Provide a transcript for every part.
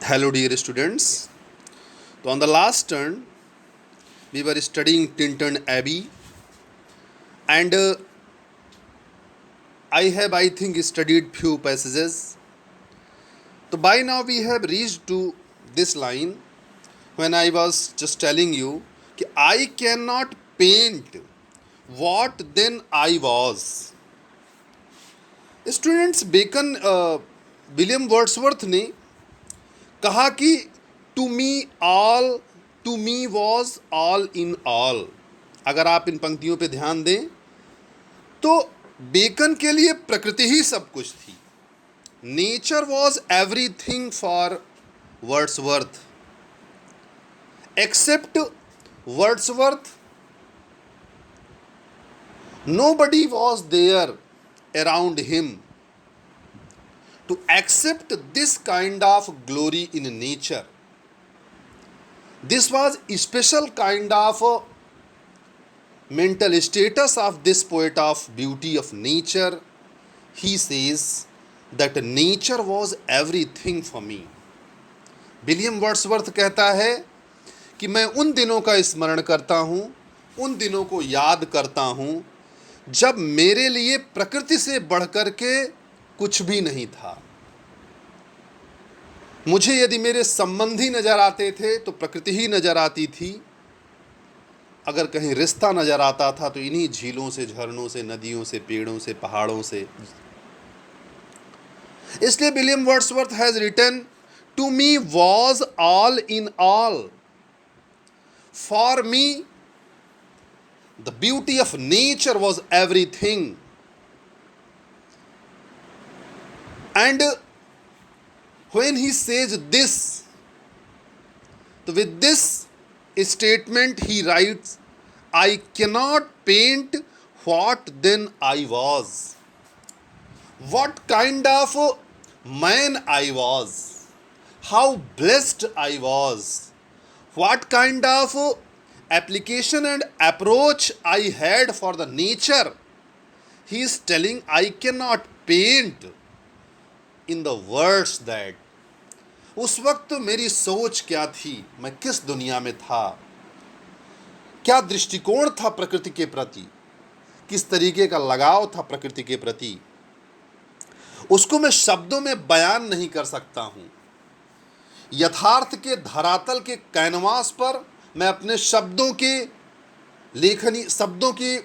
Hello, dear students. So, on the last turn, we were studying Tintin Abbey, and I think, studied few passages. So, by now, we have reached to this line when I was just telling you that I cannot paint what then I was. Students Bacon William Wordsworth ने कहा कि to me all to me was all in all. अगर आप इन पंक्तियों पे ध्यान दें तो बेकन के लिए प्रकृति ही सब कुछ थी। Nature was everything for Wordsworth. Except Wordsworth nobody was there around him to accept this kind of glory in nature. This was a special kind of mental status of this poet of beauty of nature. He says that nature was everything for me. William Wordsworth कहता है कि मैं उन दिनों का स्मरण करता हूँ, उन दिनों को याद करता हूँ जब मेरे लिए प्रकृति से बढ़कर के कुछ भी नहीं था। मुझे यदि मेरे संबंधी नजर आते थे तो प्रकृति ही नजर आती थी। अगर कहीं रिश्ता नजर आता था तो इन्हीं झीलों से, झरनों से, नदियों से, पेड़ों से, पहाड़ों से। इसलिए William Wordsworth has written to me was all in all. For me the beauty of nature was everything. And when he says this, so with this statement he writes, I cannot paint what then I was. What kind of man I was. How blessed I was. What kind of application and approach I had for the nature. He is telling I cannot paint in the words that. उस वक्त मेरी सोच क्या थी, मैं किस दुनिया में था, क्या दृष्टिकोण था प्रकृति के प्रति, किस तरीके का लगाव था प्रकृति के प्रति, उसको मैं शब्दों में बयान नहीं कर सकता हूँ। यथार्थ के धरातल के कैनवास पर मैं अपने शब्दों के लेखनी, शब्दों की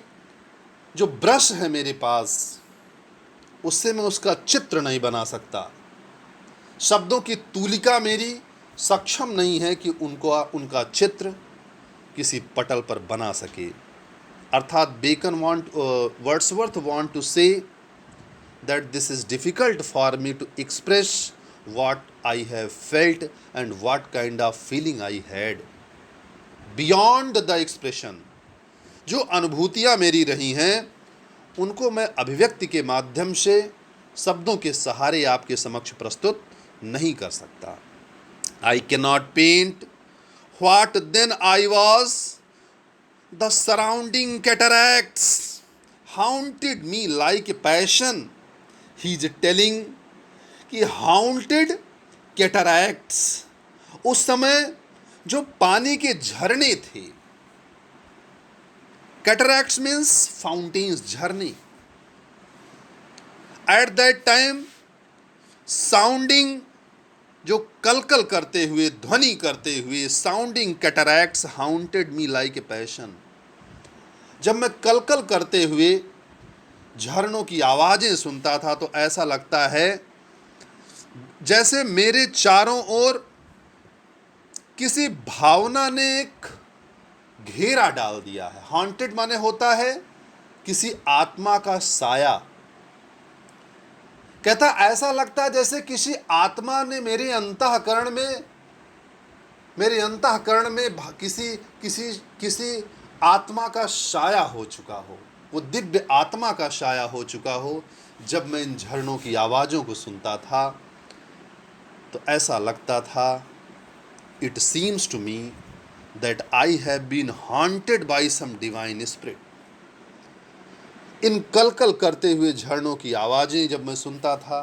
जो ब्रश है मेरे पास, उससे मैं उसका चित्र नहीं बना सकता। शब्दों की तूलिका मेरी सक्षम नहीं है कि उनका चित्र किसी पटल पर बना सके। अर्थात Wordsworth want to say that this is difficult for me to express what I have felt and what kind of feeling I had beyond the expression. जो अनुभूतियाँ मेरी रही हैं उनको मैं अभिव्यक्ति के माध्यम से, शब्दों के सहारे आपके समक्ष प्रस्तुत नहीं कर सकता। I can not paint what then I was. The surrounding cataracts haunted me like a passion. He is telling कि हाउंटेड कैटरैक्ट्स, उस समय जो पानी के झरने थे, कैटरैक्ट्स मीन्स फाउंटेन्स, झरने। एट दैट टाइम साउंडिंग, जो कलकल करते हुए, ध्वनि करते हुए, sounding cataracts haunted me like a passion. जब मैं कलकल करते हुए झरनों की आवाजें सुनता था तो ऐसा लगता है जैसे मेरे चारों ओर किसी भावना ने एक घेरा डाल दिया है। हॉन्टेड माने होता है किसी आत्मा का साया। कहता ऐसा लगता है जैसे किसी आत्मा ने मेरे अंतःकरण में किसी आत्मा का साया हो चुका हो, वो दिव्य आत्मा का साया हो चुका हो। जब मैं इन झरनों की आवाज़ों को सुनता था तो ऐसा लगता था, it seems to me that I have been haunted by some divine spirit. इन कलकल करते हुए झरनों की आवाज़ें जब मैं सुनता था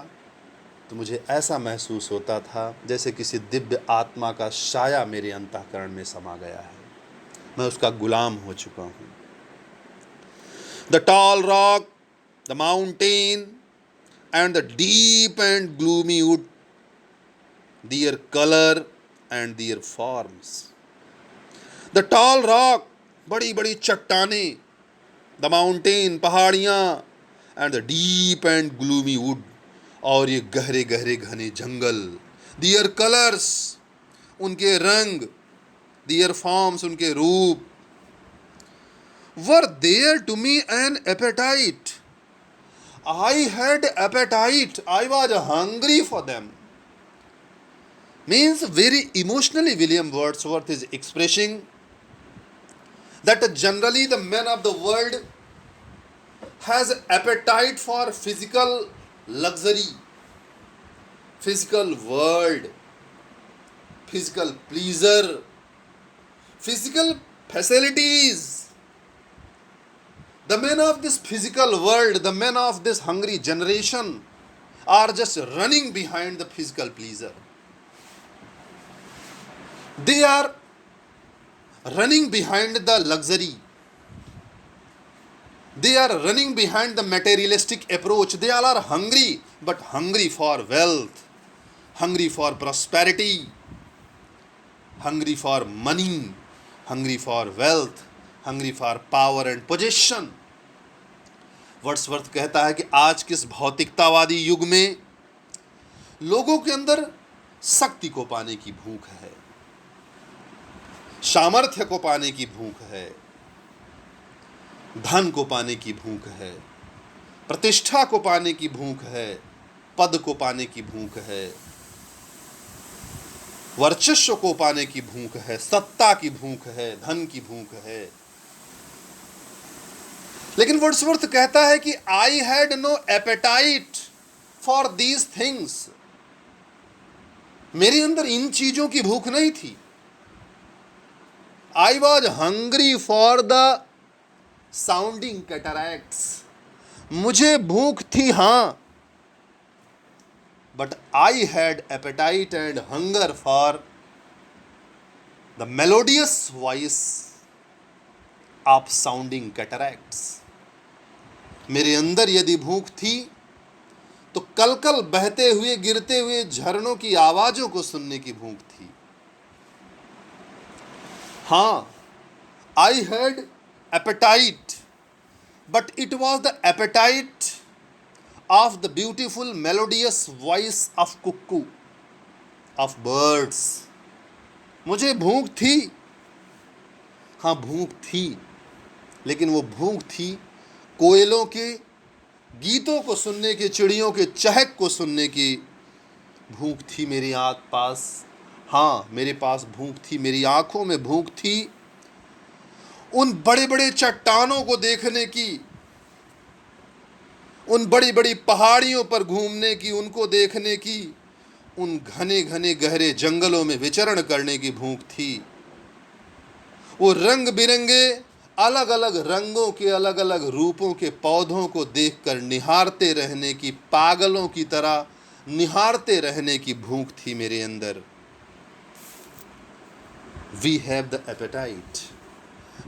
तो मुझे ऐसा महसूस होता था जैसे किसी दिव्य आत्मा का साया मेरे अंतःकरण में समा गया है, मैं उसका गुलाम हो चुका हूँ। The tall rock, the mountain and the deep and gloomy wood, their color and their forms. The tall rock, बड़ी बड़ी चट्टानें, the mountain, पहाड़ियाँ, and the deep and gloomy wood, और ये गहरे गहरे घने जंगल, their colors, उनके रंग, their forms, उनके रूप, were there to me an appetite. I had appetite. I was hungry for them. Means very emotionally William Wordsworth is expressing that generally the man of the world has appetite for physical luxury, physical world, physical pleasure, physical facilities. The men of this physical world, the men of this hungry generation are just running behind the physical pleasure. They are running behind the luxury. They are running behind the materialistic approach. They all are hungry, but hungry for wealth, hungry for prosperity, hungry for money, hungry for wealth, hungry for power and possession. Wordsworth कहता है कि आज किस भौतिकतावादी युग में लोगों के अंदर शक्ति को पाने की भूख है, सामर्थ्य को पाने की भूख है, धन को पाने की भूख है, प्रतिष्ठा को पाने की भूख है, पद को पाने की भूख है, वर्चस्व को पाने की भूख है, सत्ता की भूख है, धन की भूख है। लेकिन वर्ड्सवर्थ कहता है कि I had no appetite for these things. मेरे अंदर इन चीजों की भूख नहीं थी। I was hungry for the sounding cataracts. मुझे भूख थी, हां, but I had appetite and hunger for the melodious voice of sounding cataracts. मेरे अंदर यदि भूख थी तो कल कल बहते हुए गिरते हुए झरनों की आवाजों को सुनने की भूख थी। हां, I had appetite, but it was the appetite of the beautiful melodious voice of cuckoo, of birds. मुझे भूख थी, हां भूख थी, लेकिन वो भूख थी कोयलों के गीतों को सुनने की, चिड़ियों के चहक को सुनने की भूख थी मेरे आस पास। हाँ, मेरे पास भूख थी, मेरी आंखों में भूख थी उन बड़े बड़े चट्टानों को देखने की, उन बड़ी बड़ी पहाड़ियों पर घूमने की, उनको देखने की, उन घने घने गहरे जंगलों में विचरण करने की भूख थी। वो रंग बिरंगे अलग अलग रंगों के, अलग अलग रूपों के पौधों को देखकर निहारते रहने की, पागलों की तरह निहारते रहने की भूख थी मेरे अंदर। We have the appetite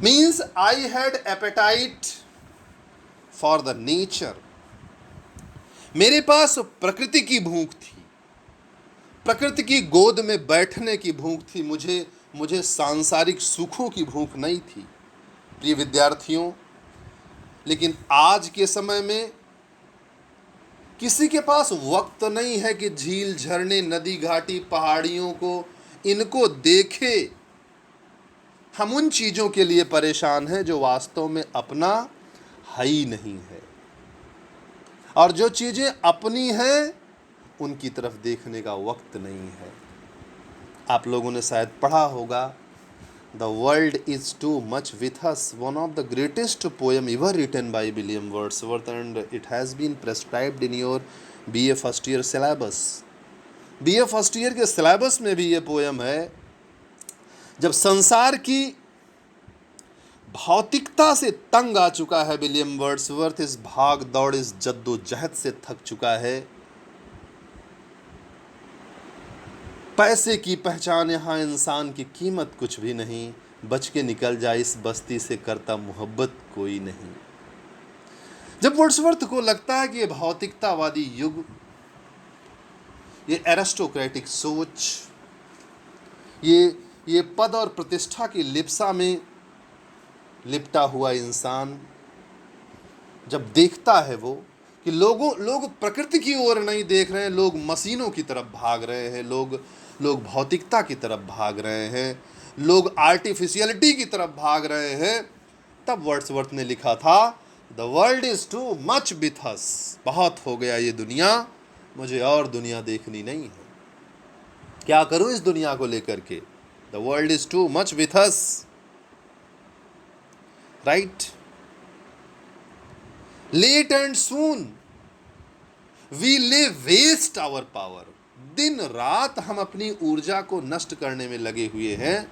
means I had appetite for the nature. मेरे पास प्रकृति की भूख थी, प्रकृति की गोद में बैठने की भूख थी। मुझे सांसारिक सुखों की भूख नहीं थी प्रिय विद्यार्थियों। लेकिन आज के समय में किसी के पास वक्त नहीं है कि झील, झरने, नदी, घाटी, पहाड़ियों को इनको देखे। हम उन चीजों के लिए परेशान हैं जो वास्तव में अपना है ही नहीं है, और जो चीजें अपनी हैं उनकी तरफ देखने का वक्त नहीं है। आप लोगों ने शायद पढ़ा होगा, The world is too much with us, one of the greatest poem ever written by William Wordsworth, and it has been prescribed in your BA first year syllabus. BA first year के syllabus में भी ये poem है। जब संसार की भौतिकता से तंग आ चुका है विलियम वर्ड्सवर्थ, इस भाग दौड़, इस जद्दोजहद से थक चुका है, पैसे की पहचान यहाँ इंसान की कीमत कुछ भी नहीं, बच के निकल जाए इस बस्ती से करता मोहब्बत कोई नहीं। जब वर्ड्सवर्थ को लगता है कि ये भौतिकतावादी युग, ये एरिस्टोक्रेटिक सोच, ये पद और प्रतिष्ठा की लिप्सा में लिपटा हुआ इंसान जब देखता है वो कि लोग प्रकृति की ओर नहीं देख रहे हैं, लोग मशीनों की तरफ भाग रहे हैं, लोग भौतिकता की तरफ भाग रहे हैं, लोग आर्टिफिशियलिटी की तरफ भाग रहे हैं, तब वर्ड्सवर्थ ने लिखा था the world is too much with अस, बहुत हो गया ये दुनिया, मुझे और दुनिया देखनी नहीं है, क्या करूं इस दुनिया को लेकर के, the world is too much with us, right. Late and soon we lay waste our power, दिन रात हम अपनी ऊर्जा को नष्ट करने में लगे हुए हैं।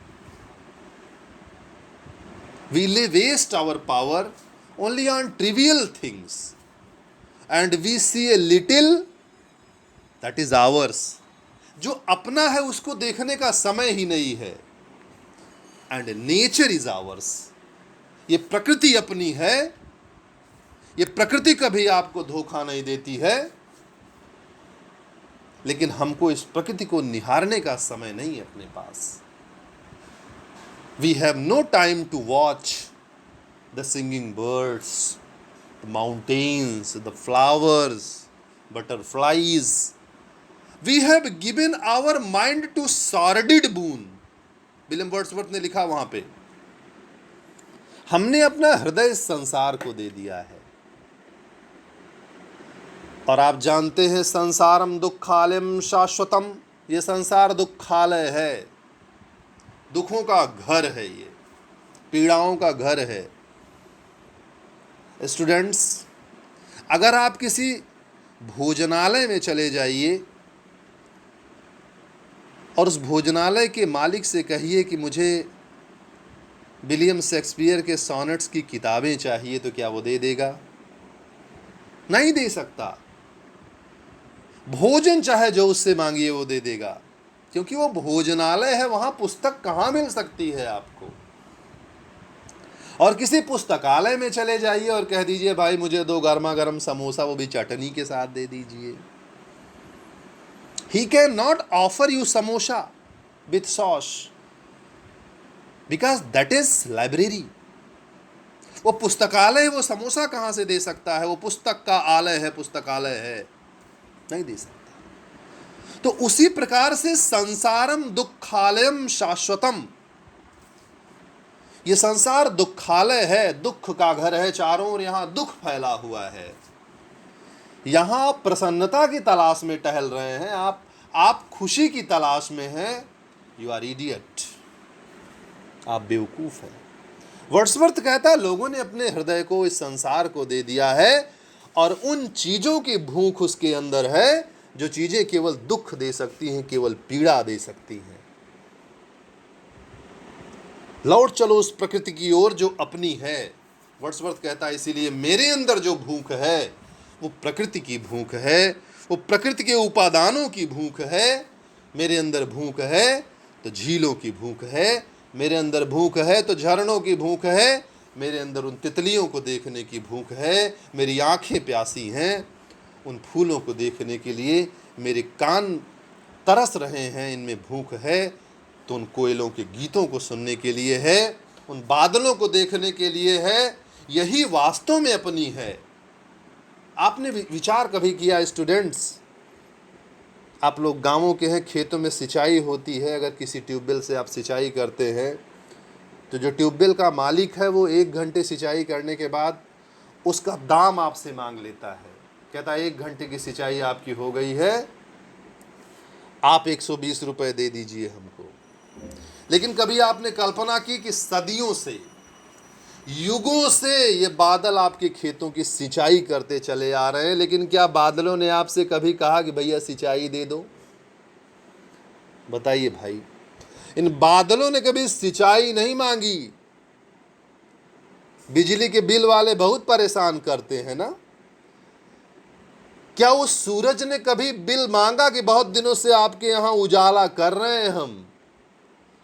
We lay waste our power only on trivial things and we see a little that is ours, जो अपना है उसको देखने का समय ही नहीं है। एंड नेचर इज आवर्स, ये प्रकृति अपनी है, ये प्रकृति कभी आपको धोखा नहीं देती है, लेकिन हमको इस प्रकृति को निहारने का समय नहीं है अपने पास। We have no time to watch the singing birds, the mountains, the flowers, butterflies. We have given our mind to sordid boon, William Wordsworth ने लिखा वहां पे, हमने अपना हृदय इस संसार को दे दिया है। और आप जानते हैं संसारम दुखालयम शाश्वतम, ये संसार दुखालय है, दुखों का घर है, ये पीड़ाओं का घर है। स्टूडेंट्स, अगर आप किसी भोजनालय में चले जाइए और उस भोजनालय के मालिक से कहिए कि मुझे विलियम शेक्सपियर के सोनेट्स की किताबें चाहिए, तो क्या वो दे देगा? नहीं दे सकता। भोजन चाहे जो उससे मांगिए वो दे देगा, क्योंकि वो भोजनालय है, वहां पुस्तक कहाँ मिल सकती है आपको। और किसी पुस्तकालय में चले जाइए और कह दीजिए भाई मुझे 2 गर्मा गर्म समोसा, वो भी चटनी के साथ दे दीजिए। He can not offer you samosa with sauce because that is library. वो पुस्तकालय, वो समोसा कहाँ से दे सकता है? वो पुस्तक का आलय है, पुस्तकालय है, नहीं दे सकता। तो उसी प्रकार से संसारम दुखालयम शाश्वतम, ये संसार दुखालय है, दुख का घर है, चारों ओर यहां दुख फैला हुआ है। यहां प्रसन्नता की तलाश में टहल रहे हैं आप खुशी की तलाश में हैं, यू आर इडियट, आप बेवकूफ हैं। वर्ड्सवर्थ कहता है लोगों ने अपने हृदय को इस संसार को दे दिया है और उन चीजों की भूख उसके अंदर है जो चीजें केवल दुख दे सकती हैं, केवल पीड़ा दे सकती हैं। लौट चलो उस प्रकृति की ओर जो अपनी है। वर्ड्सवर्थ कहता है इसीलिए मेरे अंदर जो भूख है वो प्रकृति की भूख है, वो प्रकृति के उपादानों की भूख है। मेरे अंदर भूख है तो झीलों की भूख है, मेरे अंदर भूख है तो झरनों की भूख है, मेरे अंदर उन तितलियों को देखने की भूख है, मेरी आंखें प्यासी हैं उन फूलों को देखने के लिए, मेरे कान तरस रहे हैं, इनमें भूख है, तो उन कोयलों के गीतों को सुनने के लिए है, उन बादलों को देखने के लिए है। यही वास्तव में अपनी है। आपने विचार कभी किया स्टूडेंट्स, आप लोग गांवों के हैं, खेतों में सिंचाई होती है, अगर किसी ट्यूबवेल से आप सिंचाई करते हैं तो जो ट्यूबवेल का मालिक है वो 1 घंटे सिंचाई करने के बाद उसका दाम आपसे मांग लेता है, कहता है 1 घंटे की सिंचाई आपकी हो गई है, आप 120 रुपये दे दीजिए हमको। लेकिन कभी आपने कल्पना की कि सदियों से, युगों से ये बादल आपके खेतों की सिंचाई करते चले आ रहे हैं, लेकिन क्या बादलों ने आपसे कभी कहा कि भैया सिंचाई दे दो? बताइए भाई, इन बादलों ने कभी सिंचाई नहीं मांगी। बिजली के बिल वाले बहुत परेशान करते हैं ना, क्या उस सूरज ने कभी बिल मांगा कि बहुत दिनों से आपके यहां उजाला कर रहे हैं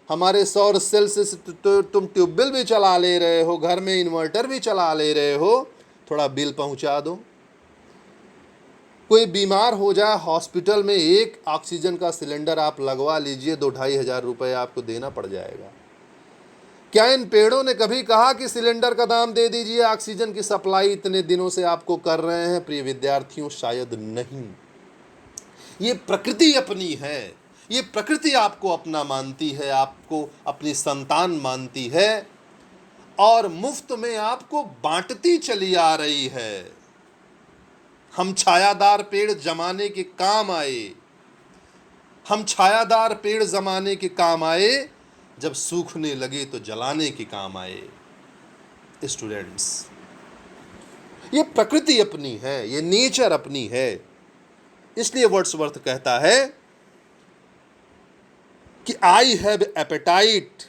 हमारे सौर सेल से तुम ट्यूबवेल भी चला ले रहे हो, घर में इन्वर्टर भी चला ले रहे हो, थोड़ा बिल पहुंचा दो। कोई बीमार हो जाए हॉस्पिटल में, एक ऑक्सीजन का सिलेंडर आप लगवा लीजिए, 2-2.5 हज़ार रुपये आपको देना पड़ जाएगा। क्या इन पेड़ों ने कभी कहा कि सिलेंडर का दाम दे दीजिए, ऑक्सीजन की सप्लाई इतने दिनों से आपको कर रहे हैं? प्रिय विद्यार्थियों, शायद नहीं। ये प्रकृति अपनी है, ये प्रकृति आपको अपना मानती है, आपको अपनी संतान मानती है और मुफ्त में आपको बांटती चली आ रही है। हम छायादार पेड़ जमाने के काम आए, हम छायादार पेड़ जमाने के काम आए, जब सूखने लगे तो जलाने के काम आए। स्टूडेंट्स, ये प्रकृति अपनी है, ये नेचर अपनी है। इसलिए वर्ड्सवर्थ कहता है कि I have appetite.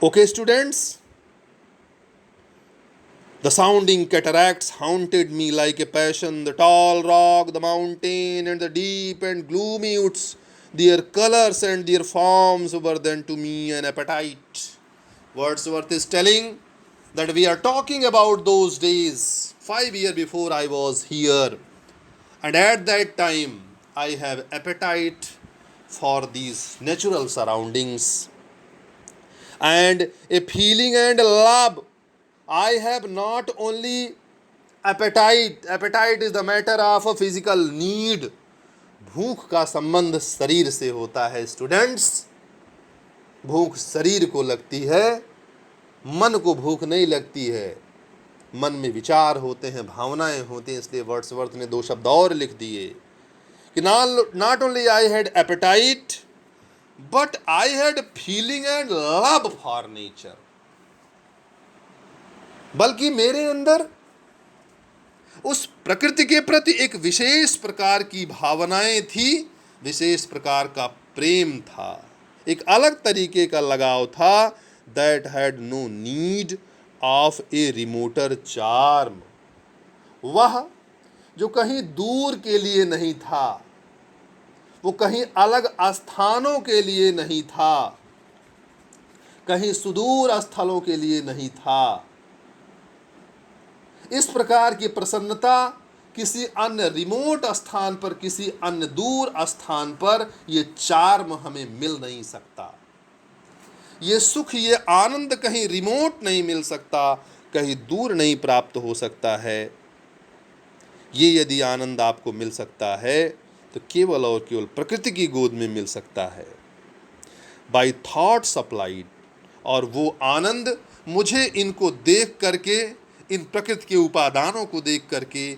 Okay students, the sounding cataracts haunted me like a passion, the tall rock, the mountain, and the deep and gloomy woods, their colors and their forms were then to me an appetite. Wordsworth is telling that we are talking about those days 5 years before I was here, and at that time I have appetite for these natural surroundings and a feeling and love. I have not only appetite is the matter of a physical need. भूख का संबंध शरीर से होता है students. भूख शरीर को लगती है, मन को भूख नहीं लगती है। मन में विचार होते हैं, भावनाएं होती हैं। इसलिए वर्ड्सवर्थ ने 2 शब्द और लिख दिए कि not only I had appetite but I had feeling and love for nature. बल्कि मेरे अंदर उस प्रकृति के प्रति एक विशेष प्रकार की भावनाएं थी, विशेष प्रकार का प्रेम था, एक अलग तरीके का लगाव था। That had no need of a remoter charm. वह जो कहीं दूर के लिए नहीं था, वो कहीं अलग स्थानों के लिए नहीं था, कहीं सुदूर स्थलों के लिए नहीं था। इस प्रकार की प्रसन्नता किसी अन्य रिमोट स्थान पर, किसी अन्य दूर स्थान पर ये चार्म हमें मिल नहीं सकता। ये सुख, ये आनंद कहीं रिमोट नहीं मिल सकता, कहीं दूर नहीं प्राप्त हो सकता है। ये यदि आनंद आपको मिल सकता है तो केवल और केवल प्रकृति की गोद में मिल सकता है, बाय थॉट सप्लाइड। और वो आनंद मुझे इनको देख करके, इन प्रकृति के उपादानों को देख करके,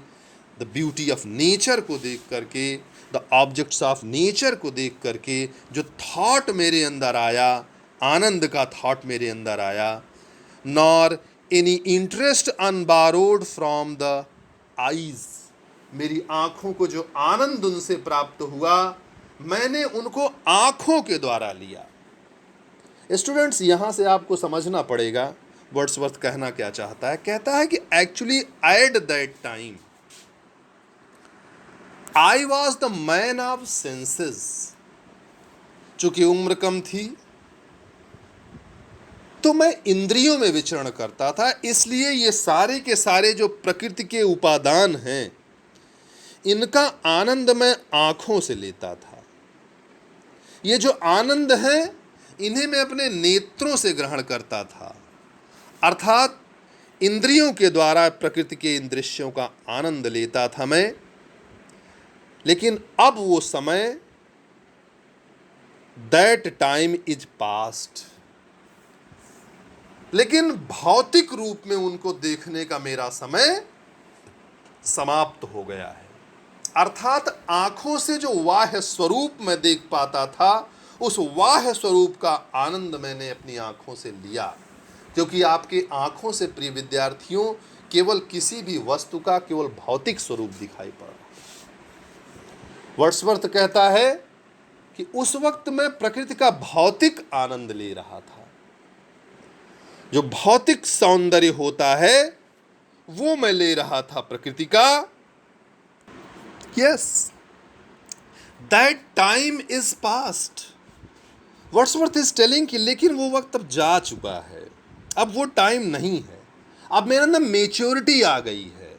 द ब्यूटी ऑफ नेचर को देख करके, द ऑब्जेक्ट्स ऑफ नेचर को देख करके जो थॉट मेरे अंदर आया, आनंद का थॉट मेरे अंदर आया, nor any interest unborrowed from the eyes. मेरी आंखों को जो आनंद उनसे प्राप्त हुआ, मैंने उनको आंखों के द्वारा लिया। स्टूडेंट्स, यहां से आपको समझना पड़ेगा वर्ड्सवर्थ कहना क्या चाहता है। कहता है कि actually eight that time I was the man of senses. चूंकि उम्र कम थी तो मैं इंद्रियों में विचरण करता था, इसलिए ये सारे के सारे जो प्रकृति के उपादान हैं, इनका आनंद मैं आंखों से लेता था। ये जो आनंद है, इन्हें मैं अपने नेत्रों से ग्रहण करता था, अर्थात इंद्रियों के द्वारा प्रकृति के इन दृश्यों का आनंद लेता था मैं। लेकिन अब वो समय, दैट टाइम इज पास्ट, लेकिन भौतिक रूप में उनको देखने का मेरा समय समाप्त हो गया है। अर्थात आंखों से जो वाह्य स्वरूप मैं देख पाता था, उस वाह्य स्वरूप का आनंद मैंने अपनी आंखों से लिया। क्योंकि आपके आंखों से, प्रिय विद्यार्थियों, केवल किसी भी वस्तु का केवल भौतिक स्वरूप दिखाई पड़ रहा है। वर्ड्सवर्थ कहता है कि उस वक्त मैं प्रकृति का भौतिक आनंद ले रहा था। जो भौतिक सौंदर्य होता है वो मैं ले रहा था प्रकृति का। Yes, that time is past. Wordsworth is telling कि लेकिन वो वक्त अब जा चुका है, अब वो टाइम नहीं है। अब मेरे अंदर मेच्योरिटी आ गई है।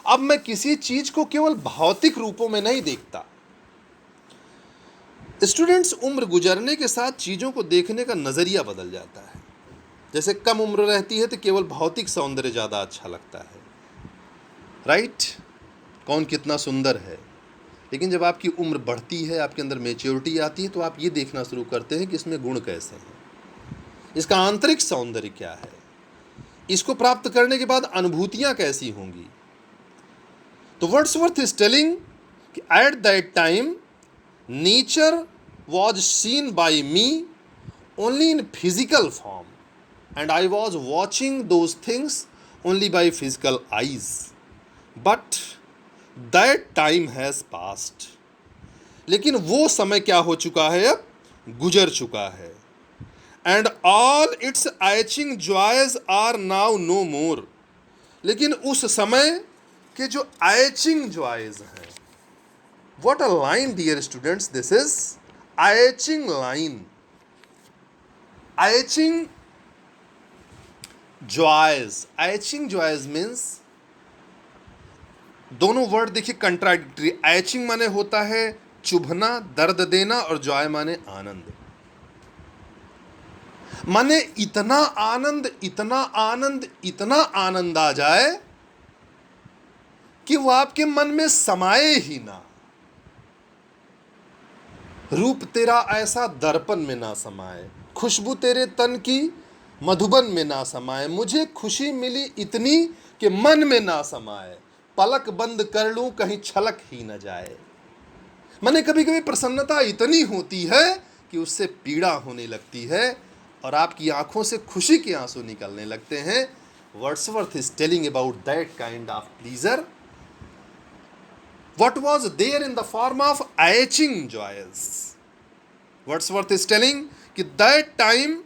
अब मैं किसी चीज को केवल भौतिक रूपों में नहीं देखता। स्टूडेंट्स, उम्र गुजरने के साथ चीजों को देखने का नजरिया बदल जाता है। जैसे कम उम्र रहती है तो केवल भौतिक सौंदर्य ज्यादा अच्छा लगता है, राइट? कौन कितना सुंदर है। लेकिन जब आपकी उम्र बढ़ती है, आपके अंदर मेच्योरिटी आती है, तो आप ये देखना शुरू करते हैं कि इसमें गुण कैसे हैं, इसका आंतरिक सौंदर्य क्या है, इसको प्राप्त करने के बाद अनुभूतियां कैसी होंगी। तो वर्ड्सवर्थ इज टेलिंग कि eight that time nature was seen by me only in physical form and I was watching those things only by physical eyes, but that time has past. लेकिन वो समय क्या हो चुका है, अब गुजर चुका है। And all its aching joys are now no more. लेकिन उस समय के जो एचिंग जॉयज हैं, what a line dear students, this is aching line. Aching joys means, दोनों वर्ड देखिए कंट्राडिक्टरी। एचिंग माने होता है चुभना, दर्द देना, और जॉय माने आनंद। माने इतना आनंद, इतना आनंद, इतना आनंद आ जाए कि वो आपके मन में समाये ही ना। रूप तेरा ऐसा दर्पण में ना समाये, खुशबू तेरे तन की मधुबन में ना समाये, मुझे खुशी मिली इतनी कि मन में ना समाये, पलक बंद कर लूं कहीं छलक ही न जाए। माने कभी कभी प्रसन्नता इतनी होती है कि उससे पीड़ा होने लगती है और आपकी आंखों से खुशी के आंसू निकलने लगते हैं। Wordsworth is telling about that kind of pleaser what was there in the form of etching joys. Wordsworth is telling कि that time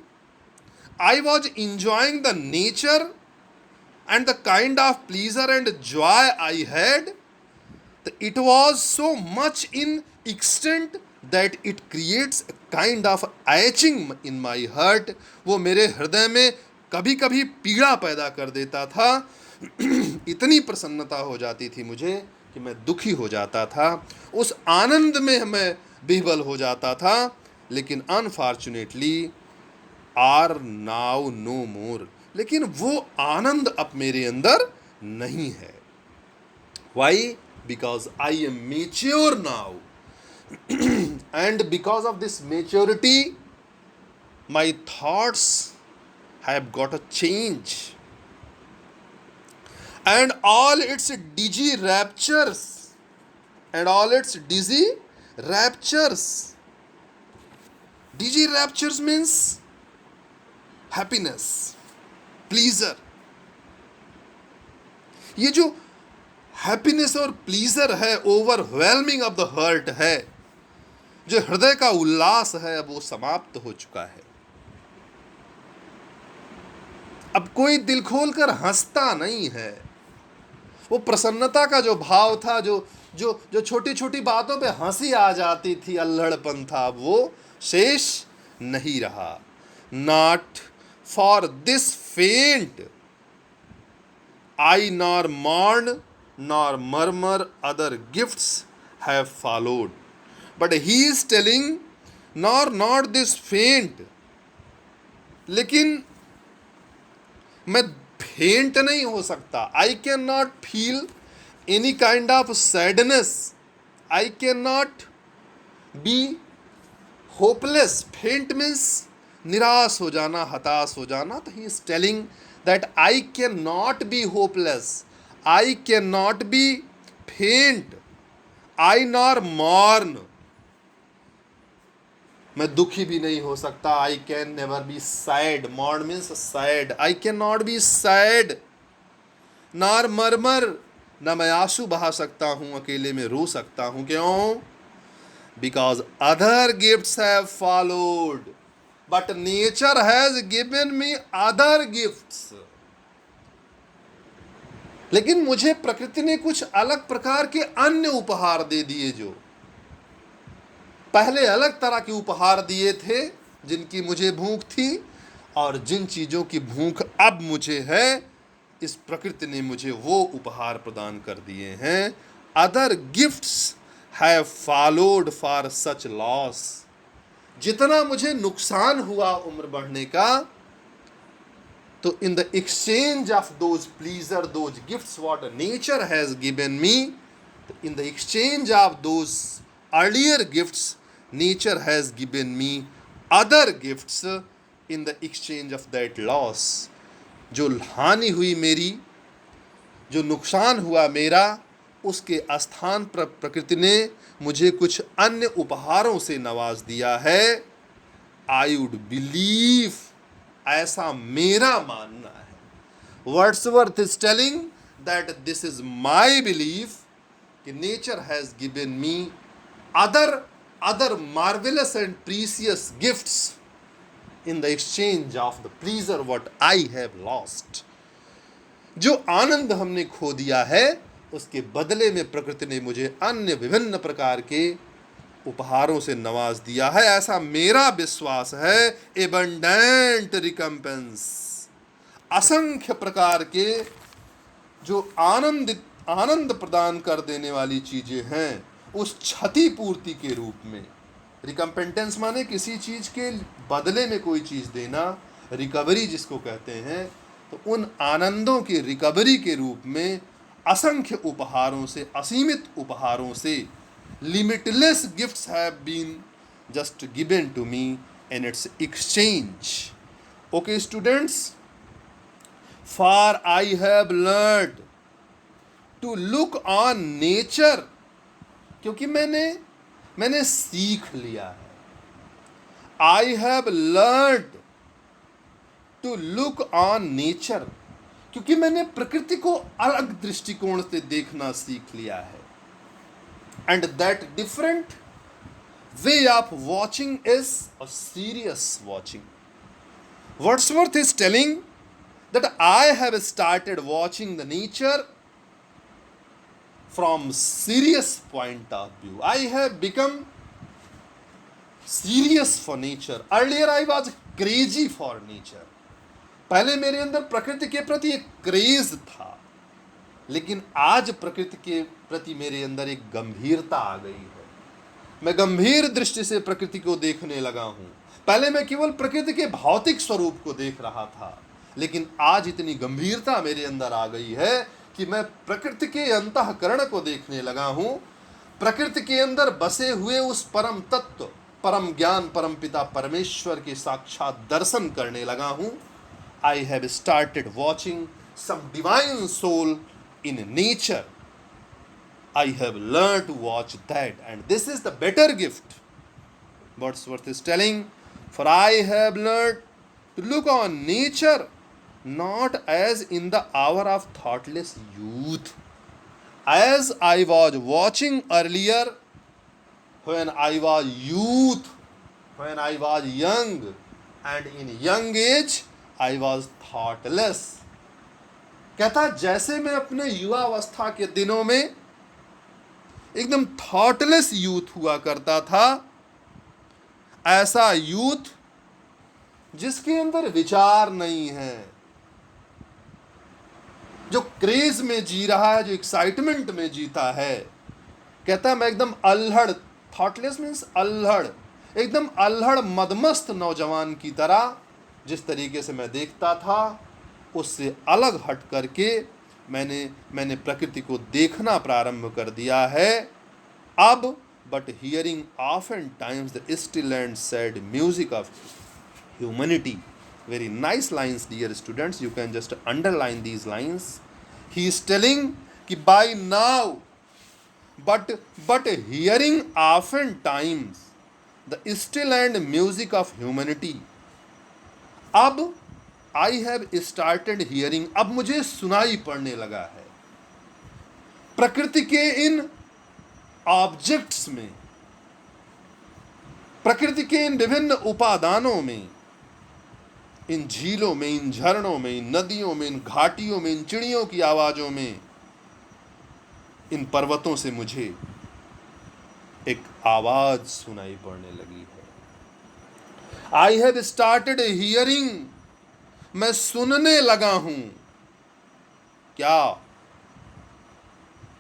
I was enjoying the nature and the kind of pleasure and joy I had, it was so much in extent that it creates a kind of etching in my heart. वो मेरे हृदय में कभी कभी पीड़ा पैदा कर देता था। इतनी प्रसन्नता हो जाती थी मुझे कि मैं दुखी हो जाता था, उस आनंद में मैं विह्वल हो जाता था। लेकिन unfortunately are now no more. लेकिन वो आनंद अब मेरे अंदर नहीं है। Why? Because I am mature now and because of this maturity my thoughts have got a change and all its dizzy raptures, and all its dizzy raptures. Dizzy raptures means happiness, pleasure. ये जो happiness और pleaser है, overwhelming of the heart है, जो हृदय का उल्लास है, अब वो समाप्त हो चुका है। अब कोई दिल खोलकर हंसता नहीं है। वो प्रसन्नता का जो भाव था, जो छोटी छोटी बातों पे हंसी आ जाती थी, अल्हड़पन था, वो शेष नहीं रहा। Not for this faint I nor mourn nor murmur other gifts have followed, but he is telling nor not this faint. लेकिन मैं फेंट नहीं हो सकता। I can not feel any kind of sadness, I can not be hopeless. Faint means निराश हो जाना, हताश हो जाना। तो he is telling that I can not be hopeless, I can not be faint, I nor mourn. मैं दुखी भी नहीं हो सकता। I can never be sad, mourn means sad, I can not be sad. Nor murmur, न मैं आंसू बहा सकता हूं, अकेले में रो सकता हूं। क्यों? Because other gifts have followed, but nature has given me other gifts. लेकिन मुझे प्रकृति ने कुछ अलग प्रकार के अन्य उपहार दे दिए, जो पहले अलग तरह के उपहार दिए थे जिनकी मुझे भूख थी, और जिन चीज़ों की भूख अब मुझे है, इस प्रकृति ने मुझे वो उपहार प्रदान कर दिए हैं. Other gifts have followed for such loss. जितना मुझे नुकसान हुआ उम्र बढ़ने का, तो in the exchange of those pleaser, those gifts what nature has given me, in the exchange of those earlier gifts nature has given me other gifts in the exchange of that loss. जो हानि हुई मेरी, जो नुकसान हुआ मेरा, उसके स्थान पर प्रकृति ने मुझे कुछ अन्य उपहारों से नवाज दिया है. आई वुड बिलीव, ऐसा मेरा मानना है. Wordsworth is telling that this is my belief कि nature has given me other marvelous and precious gifts in the exchange of the pleasure what I have lost. जो आनंद हमने खो दिया है, उसके बदले में प्रकृति ने मुझे अन्य विभिन्न प्रकार के उपहारों से नवाज दिया है, ऐसा मेरा विश्वास है. एबंडेंट रिकम्पेंस, असंख्य प्रकार के जो आनंद प्रदान कर देने वाली चीजें हैं, उस क्षतिपूर्ति के रूप में. रिकम्पेंटेंस माने किसी चीज के बदले में कोई चीज देना, रिकवरी जिसको कहते हैं. तो उन आनंदों की रिकवरी के रूप में असंख्य उपहारों से, असीमित उपहारों से, limitless gifts have been just given to me in its exchange. Okay students, for I have learned to look on nature, क्योंकि मैंने सीख लिया है. I have learned to look on nature, क्योंकि मैंने प्रकृति को अलग दृष्टिकोण से देखना सीख लिया है. And that different way of watching is a serious watching. Wordsworth is telling that I have started watching the nature from serious point of view. I have become serious for nature. Earlier I was crazy for nature. पहले मेरे अंदर प्रकृति के प्रति एक craze था, लेकिन आज प्रकृति के प्रति मेरे अंदर एक गंभीरता आ गई है. मैं गंभीर दृष्टि से प्रकृति को देखने लगा हूं. पहले मैं केवल प्रकृति के भौतिक स्वरूप को देख रहा था, लेकिन आज इतनी गंभीरता मेरे अंदर आ गई है कि मैं प्रकृति के अंतःकरण को देखने लगा हूं. प्रकृति के अंदर बसे हुए उस परम तत्व, परम ज्ञान, परम पिता परमेश्वर के साक्षात दर्शन करने लगा हूं. I have started watching some divine soul in nature. I have learn to watch that, and this is the better gift. Wordsworth is telling, for I have learn to look on nature not as in the hour of thoughtless youth, as I was watching earlier when I was youth, when I was young, and in young age I was thoughtless. कहता जैसे मैं अपने युवा अवस्था के दिनों में एकदम थॉटलेस यूथ हुआ करता था, ऐसा यूथ जिसके अंदर विचार नहीं है, जो क्रेज में जी रहा है, जो एक्साइटमेंट में जीता है. कहता मैं एकदम अल्हड़, थॉटलेस मीन्स अल्हड़, एकदम अल्हड़ मदमस्त नौजवान की तरह जिस तरीके से मैं देखता था, उससे अलग हट करके मैंने प्रकृति को देखना प्रारंभ कर दिया है अब. But hearing often times the still and sad music of humanity. Very nice lines, dear students. You can just underline these lines. He is telling कि by now, but hearing often times the still and music of humanity. अब I have started hearing, अब मुझे सुनाई पड़ने लगा है प्रकृति के इन ऑब्जेक्ट्स में, प्रकृति के इन विभिन्न उपादानों में, इन झीलों में, इन झरनों में, इन नदियों में, इन घाटियों में, इन चिड़ियों की आवाज़ों में, इन पर्वतों से मुझे एक आवाज़ सुनाई पड़ने लगी है। आई हैव स्टार्टेड हियरिंग, मैं सुनने लगा हूं क्या?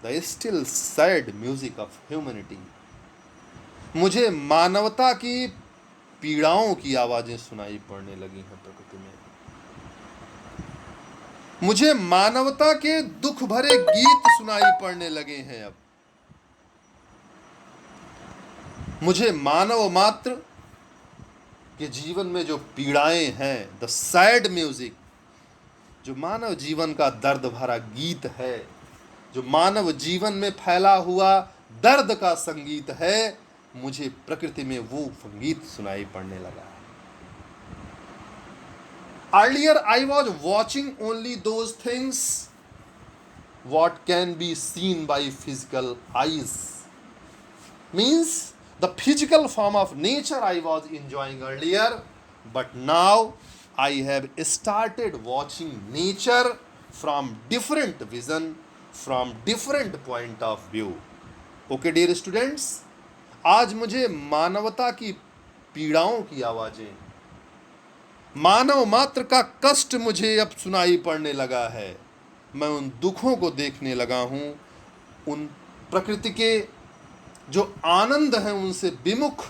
The still sad music of humanity, मुझे मानवता की पीड़ाओं की आवाजें सुनाई पड़ने लगी हैं प्रकृति में। मुझे मानवता के दुख भरे गीत सुनाई पड़ने लगे हैं। अब मुझे मानव मात्र के जीवन में जो पीड़ाएं हैं, द सैड म्यूजिक, जो मानव जीवन का दर्द भरा गीत है, जो मानव जीवन में फैला हुआ दर्द का संगीत है, मुझे प्रकृति में वो संगीत सुनाई पड़ने लगा है। Earlier I was watching only those things what can be seen by physical eyes. Means the physical form of nature I was enjoying earlier, but now I have started watching nature from different vision, from different point of view. Okay dear students, आज मुझे मानवता की पीड़ाओं की आवाजें, मानव मात्र का कष्ट मुझे अब सुनाई पड़ने लगा है। मैं उन दुखों को देखने लगा हूँ, उन प्रकृति के जो आनंद हैं उनसे विमुख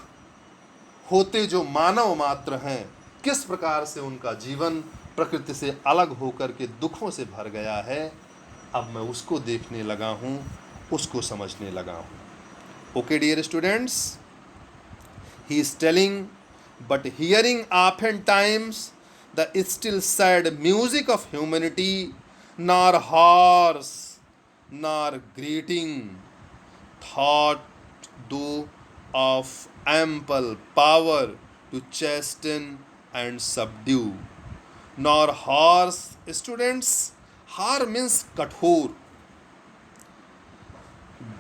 होते जो मानव मात्र हैं, किस प्रकार से उनका जीवन प्रकृति से अलग होकर के दुखों से भर गया है, अब मैं उसको देखने लगा हूँ, उसको समझने लगा हूँ। Okay dear students, he is telling, but hearing oftentimes the still sad music of humanity, nor harsh, nor greeting, thought though of ample power to chasten and subdue. Nor harsh, students, har means कठोर,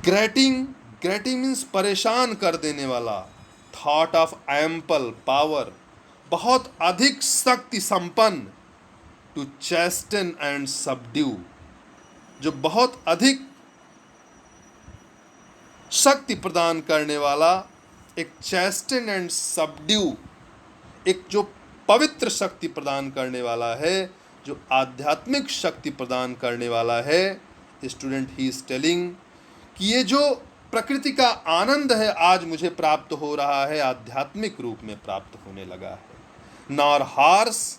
grating means परेशान कर देने वाला, thought of ample power, बहुत अधिक शक्ति संपन्न, to चेस्टन and subdue, जो बहुत अधिक शक्ति प्रदान करने वाला, एक चेस्टन एंड सबड्यू, एक जो पवित्र शक्ति प्रदान करने वाला है, जो आध्यात्मिक शक्ति प्रदान करने वाला है। स्टूडेंट ही इज टेलिंग कि ये जो प्रकृति का आनंद है आज मुझे प्राप्त हो रहा है, आध्यात्मिक रूप में प्राप्त होने लगा है। नॉर हार्स,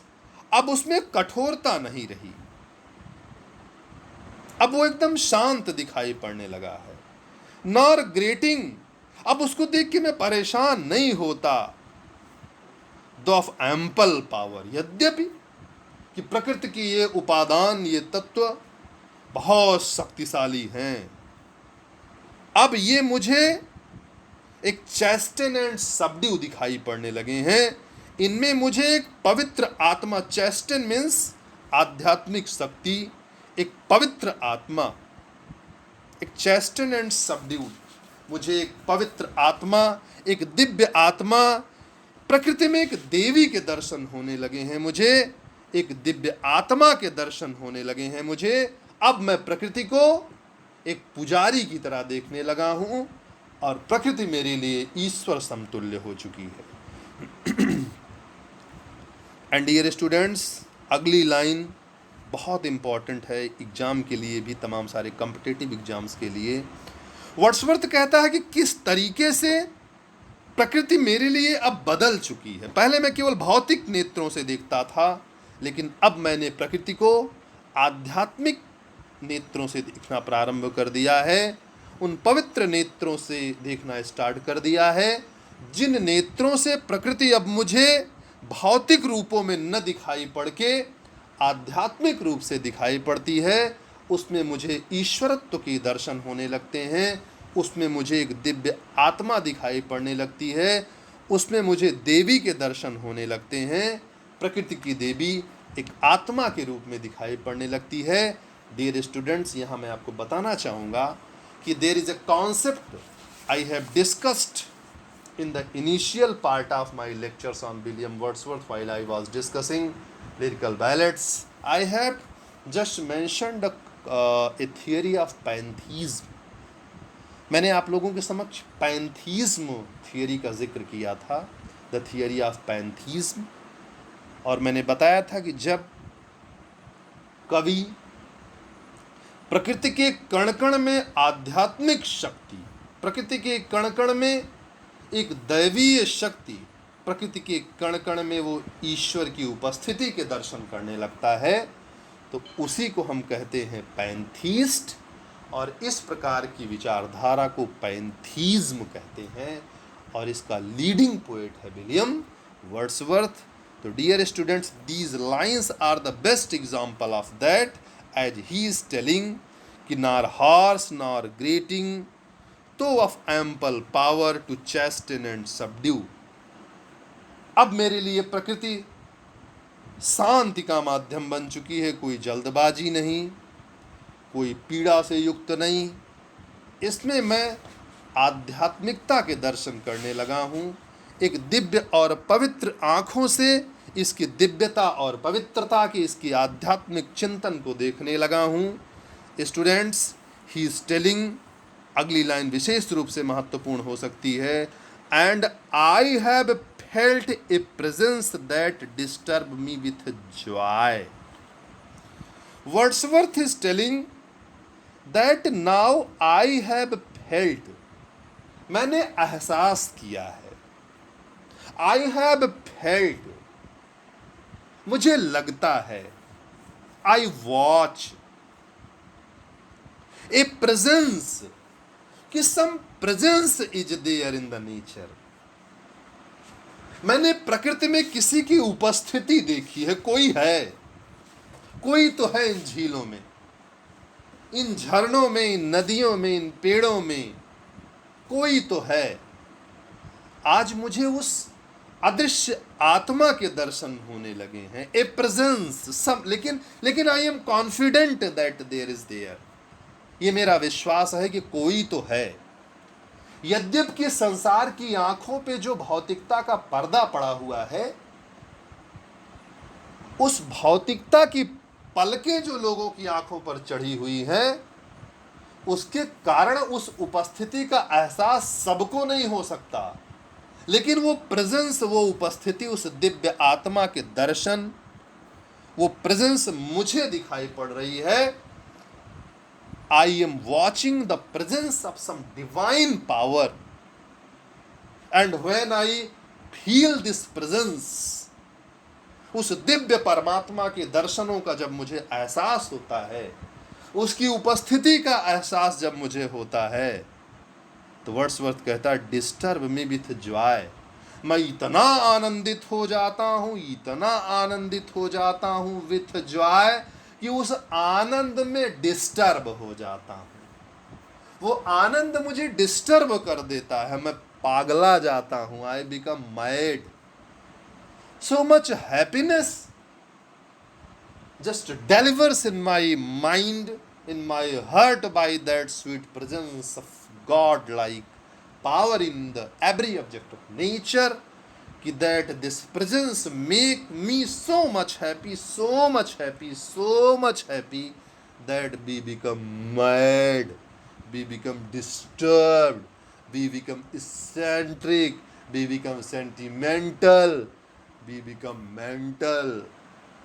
अब उसमें कठोरता नहीं रही, अब वो एकदम शांत दिखाई पड़ने लगा है। नॉर ग्रेटिंग, अब उसको देख के मैं परेशान नहीं होता। दो ऑफ एम्पल पावर, यद्यपि कि प्रकृति की ये उपादान, ये तत्व बहुत शक्तिशाली हैं, अब ये मुझे एक चेस्टन एंड सबड्यू दिखाई पड़ने लगे हैं। इनमें मुझे एक पवित्र आत्मा, चेस्टन मीन्स आध्यात्मिक शक्ति, एक पवित्र आत्मा, एक चेस्टन एंड सबड्यू, मुझे एक पवित्र आत्मा, एक दिव्य आत्मा, प्रकृति में एक देवी के दर्शन होने लगे हैं, मुझे एक दिव्य आत्मा के दर्शन होने लगे हैं मुझे। अब मैं प्रकृति को एक पुजारी की तरह देखने लगा हूं और प्रकृति मेरे लिए ईश्वर समतुल्य हो चुकी है। एंड डियर स्टूडेंट्स, अगली लाइन बहुत इंपॉर्टेंट है एग्जाम के लिए भी, तमाम सारे कॉम्पिटिटिव एग्जाम्स के लिए। वर्ड्सवर्थ कहता है कि किस तरीके से प्रकृति मेरे लिए अब बदल चुकी है। पहले मैं केवल भौतिक नेत्रों से देखता था, लेकिन अब मैंने प्रकृति को आध्यात्मिक नेत्रों से देखना प्रारंभ कर दिया है, उन पवित्र नेत्रों से देखना स्टार्ट कर दिया है, जिन नेत्रों से प्रकृति अब मुझे भौतिक रूपों में न दिखाई पड़ के आध्यात्मिक रूप से दिखाई पड़ती है। उसमें मुझे ईश्वरत्व के दर्शन होने लगते हैं, उसमें मुझे एक दिव्य आत्मा दिखाई पड़ने लगती है, उसमें मुझे देवी के दर्शन होने लगते हैं। प्रकृति की देवी एक आत्मा के रूप में दिखाई पड़ने लगती है। डियर स्टूडेंट्स, यहाँ मैं आपको बताना चाहूँगा कि there is a concept I have discussed in the initial part of my lectures on William Wordsworth, while I was discussing lyrical ballads, I have just mentioned a theory of pantheism. मैंने आप लोगों के समक्ष पैंथीज्म theory का जिक्र किया था, the theory of पैंथीज्म। और मैंने बताया था कि जब कवि प्रकृति के कण कण में आध्यात्मिक शक्ति, प्रकृति के कण कण में एक दैवीय शक्ति, प्रकृति के कण कण में वो ईश्वर की उपस्थिति के दर्शन करने लगता है, तो उसी को हम कहते हैं पैंथीस्ट। और इस प्रकार की विचारधारा को पैंथीज्म कहते हैं, और इसका लीडिंग पोएट है विलियम वर्ड्सवर्थ। तो dear students, these lines are the best example of that, as he is telling कि nor harsh nor grating though of ample power to chasten and subdue. अब मेरे लिए प्रकृति शांति का माध्यम बन चुकी है, कोई जल्दबाजी नहीं, कोई पीड़ा से युक्त नहीं, इसमें मैं आध्यात्मिकता के दर्शन करने लगा हूँ। एक दिव्य और पवित्र आँखों से इसकी दिव्यता और पवित्रता की, इसकी आध्यात्मिक चिंतन को देखने लगा हूँ। स्टूडेंट्स, ही इज टेलिंग, अगली लाइन विशेष रूप से महत्वपूर्ण हो सकती है, and I have felt A presence that disturb me with Joy. Wordsworth is telling that now I have felt, मैंने एहसास किया है, आई हैव फेल्ट, मुझे लगता है, आई वॉच ए प्रेजेंस, कि some presence is there in the nature. मैंने प्रकृति में किसी की उपस्थिति देखी है, कोई है, कोई तो है इन झीलों में, इन झरनों में, इन नदियों में, इन पेड़ों में, कोई तो है। आज मुझे उस अदृश्य आत्मा के दर्शन होने लगे हैं, ए प्रेजेंस सम, लेकिन I am confident that there is there, ये मेरा विश्वास है कि कोई तो है। यद्यपि संसार की आंखों पे जो भौतिकता का पर्दा पड़ा हुआ है, उस भौतिकता की पलकें जो लोगों की आंखों पर चढ़ी हुई हैं, उसके कारण उस उपस्थिति का एहसास सबको नहीं हो सकता, लेकिन वो प्रेजेंस, वो उपस्थिति, उस दिव्य आत्मा के दर्शन, वो प्रेजेंस मुझे दिखाई पड़ रही है। I am watching the presence of some divine power, and when I feel this presence, उस दिव्य परमात्मा के दर्शनों का जब मुझे एहसास होता है, उसकी उपस्थिति का एहसास जब मुझे होता है, तो वर्ड्सवर्थ कहता है डिस्टर्ब मी विथ जॉय, मैं इतना आनंदित हो जाता हूँ, इतना आनंदित हो जाता हूँ विथ जॉय, कि उस आनंद में डिस्टर्ब हो जाता हूँ। वो आनंद मुझे डिस्टर्ब कर देता है, मैं पागला जाता हूँ, I become mad. So much happiness just delivers in my mind, in my heart, by that sweet presence of God-like power in the every object of nature, that this presence make me so much happy, so much happy, so much happy, that we become mad, we become disturbed, we become eccentric, we become sentimental, we become mental.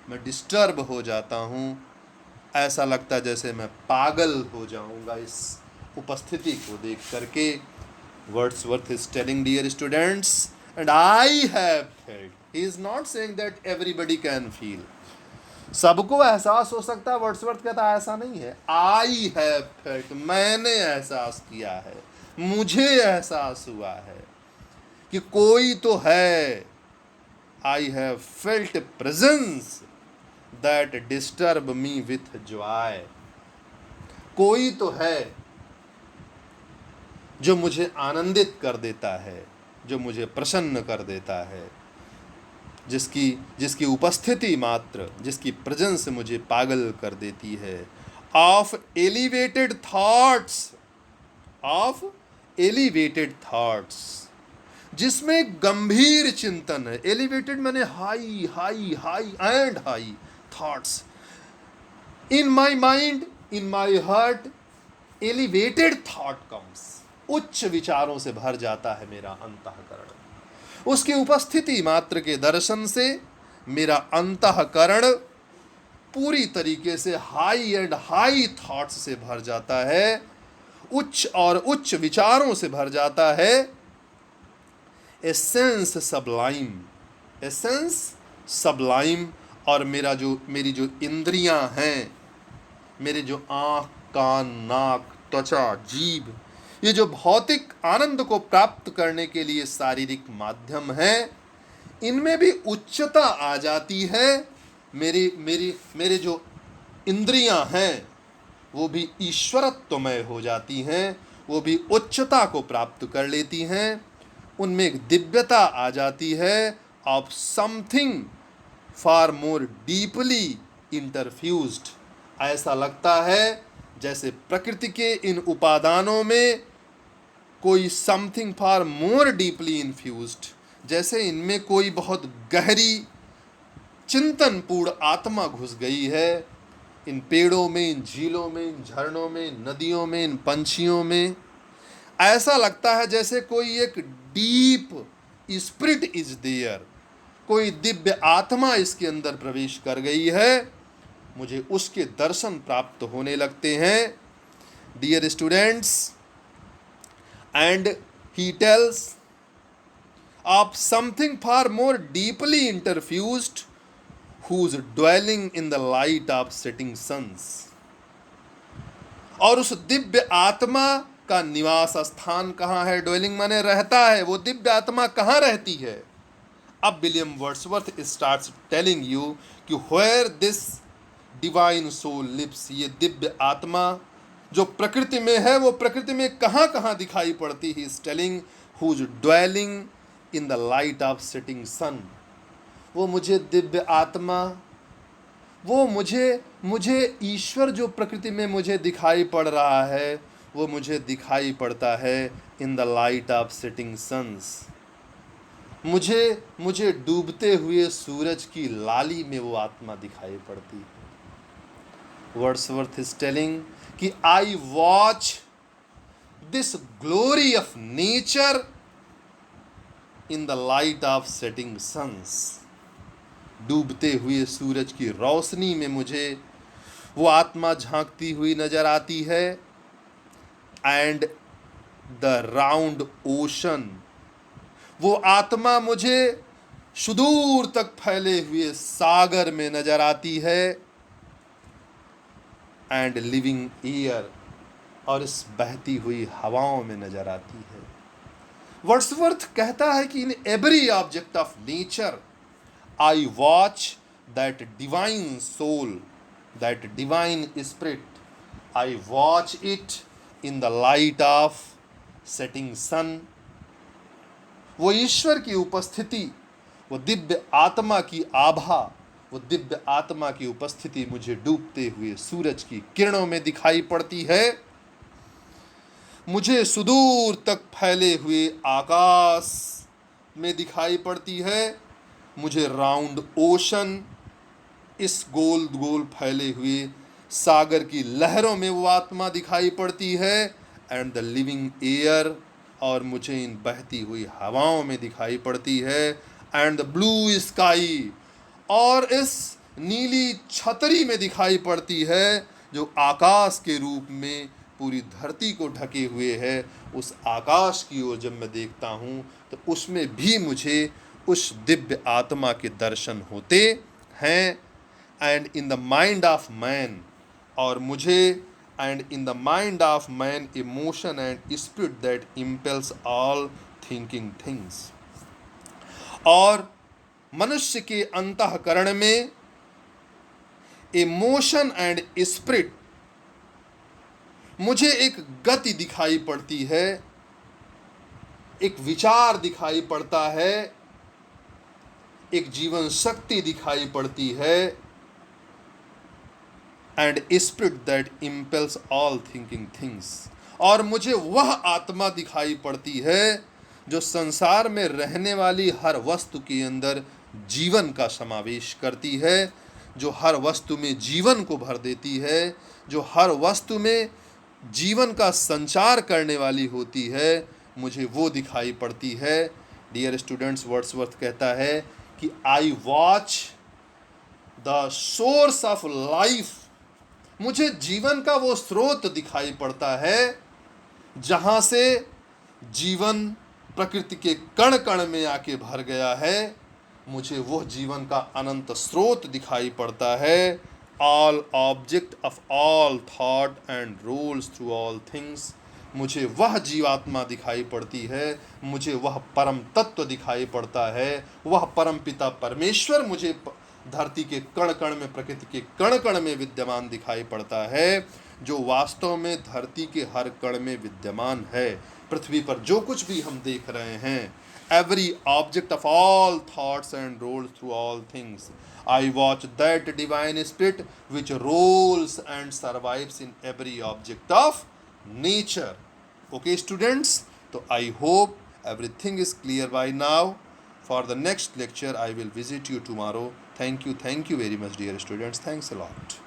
मैं disturb हो जाता हूँ, ऐसा लगता जैसे मैं पागल हो जाऊँगा इस उपस्थिति को देख करके. Wordsworth is telling, dear students, and I have felt. He is not saying that everybody can feel. सबको एहसास हो सकता है, वर्ड्सवर्थ कहता है ऐसा नहीं है. I have felt, मैंने एहसास किया है, मुझे एहसास हुआ है कि कोई तो है. I have felt a presence that disturb me with joy. कोई तो है जो मुझे आनंदित कर देता है, जो मुझे प्रसन्न कर देता है, जिसकी उपस्थिति मात्र, जिसकी प्रेजेंस मुझे पागल कर देती है. ऑफ एलिवेटेड थॉट्स, जिसमें गंभीर चिंतन है। एलिवेटेड माने high high high and high thoughts. In my mind, in my heart elevated thought comes. उच्च विचारों से भर जाता है मेरा अंतःकरण। उसकी उपस्थिति मात्र के दर्शन से मेरा अंतःकरण पूरी तरीके से हाई एंड हाई थॉट्स से भर जाता है, उच्च और उच्च विचारों से भर जाता है। Essence Sublime, essence Sublime. और मेरी जो इंद्रियां हैं, मेरे जो आँख, कान, नाक, त्वचा, जीभ, ये जो भौतिक आनंद को प्राप्त करने के लिए शारीरिक माध्यम है, इनमें भी उच्चता आ जाती है। मेरे जो इंद्रियां हैं वो भी ईश्वरत्वमय हो जाती हैं, वो भी उच्चता को प्राप्त कर लेती हैं। उनमें एक दिव्यता आ जाती है of something far more deeply interfused. ऐसा लगता है जैसे प्रकृति के इन उपादानों में कोई something far more deeply infused, जैसे इनमें कोई बहुत गहरी चिंतनपूर्ण आत्मा घुस गई है। इन पेड़ों में, इन झीलों में, इन झरनों में, इन नदियों में, इन पंछियों में ऐसा लगता है जैसे कोई एक डीप स्पिरिट इज देयर, कोई दिव्य आत्मा इसके अंदर प्रवेश कर गई है। मुझे उसके दर्शन प्राप्त होने लगते हैं। Dear students, and he tells of something far more deeply interfused whose dwelling in the light of setting suns। और उस दिव्य आत्मा का निवास स्थान कहाँ है? ड्वेलिंग माने रहता है। वो दिव्य आत्मा कहाँ रहती है? अब William Wordsworth starts telling you कि where this divine soul lives, ये दिव्य आत्मा जो प्रकृति में है, वो प्रकृति में कहाँ कहाँ दिखाई पड़ती है? Is telling whose dwelling in the light of setting sun। वो मुझे दिव्य आत्मा, वो मुझे ईश्वर जो प्रकृति में मुझे दिखाई पड़ रहा है, वो मुझे दिखाई पड़ता है in the light of setting suns. मुझे डूबते हुए सूरज की लाली में वो आत्मा दिखाई पड़ती है। वर्ड्सवर्थ इज टेलिंग कि I watch this glory of nature in the light of setting suns. डूबते हुए सूरज की रोशनी में मुझे वो आत्मा झांकती हुई नजर आती है। एंड द राउंड ओशन, वो आत्मा मुझे सुदूर तक फैले हुए सागर में नजर आती है। एंड लिविंग एयर, और इस बहती हुई हवाओं में नजर आती है। वर्ड्सवर्थ कहता है कि in every object of nature I watch that divine soul, that divine spirit. I watch it in the light of setting sun। वो ईश्वर की उपस्थिति, वो दिव्य आत्मा की आभा, वो दिव्य आत्मा की उपस्थिति मुझे डूबते हुए सूरज की किरणों में दिखाई पड़ती है। मुझे सुदूर तक फैले हुए आकाश में दिखाई पड़ती है। मुझे राउंड ओशन, इस गोल गोल फैले हुए सागर की लहरों में वो आत्मा दिखाई पड़ती है। एंड द लिविंग एयर, और मुझे इन बहती हुई हवाओं में दिखाई पड़ती है। एंड द ब्लू स्काई, और इस नीली छतरी में दिखाई पड़ती है जो आकाश के रूप में पूरी धरती को ढके हुए है। उस आकाश की ओर जब मैं देखता हूँ तो उसमें भी मुझे उस दिव्य आत्मा के दर्शन होते हैं। And in the mind of man, और मुझे and in the mind of man emotion and spirit that impels all thinking things. और मनुष्य के अंतःकरण में इमोशन एंड स्पिरिट, मुझे एक गति दिखाई पड़ती है, एक विचार दिखाई पड़ता है, एक जीवन शक्ति दिखाई पड़ती है। And spirit that impels all thinking things, और मुझे वह आत्मा दिखाई पड़ती है जो संसार में रहने वाली हर वस्तु के अंदर जीवन का समावेश करती है, जो हर वस्तु में जीवन को भर देती है, जो हर वस्तु में जीवन का संचार करने वाली होती है, मुझे वो दिखाई पड़ती है। डियर स्टूडेंट्स, वर्ड्सवर्थ कहता है कि I watch the source of life, मुझे जीवन का वो स्रोत दिखाई पड़ता है जहाँ से जीवन प्रकृति के कण कण में आके भर गया है। मुझे वह जीवन का अनंत स्रोत दिखाई पड़ता है। All object of all thought and rules through all things, मुझे वह जीवात्मा दिखाई पड़ती है, मुझे वह परम तत्व दिखाई पड़ता है, वह परम पिता परमेश्वर मुझे धरती के कण कण में, प्रकृति के कण कण में विद्यमान दिखाई पड़ता है, जो वास्तव में धरती के हर कण में विद्यमान है। पृथ्वी पर जो कुछ भी हम देख रहे हैं, every object of all thoughts and rolls through all things, I watch that divine spirit which rolls and survives in every object of nature. Okay students, so I hope everything is clear by now. For the next lecture I will visit you tomorrow. Thank you very much dear students. Thanks a lot.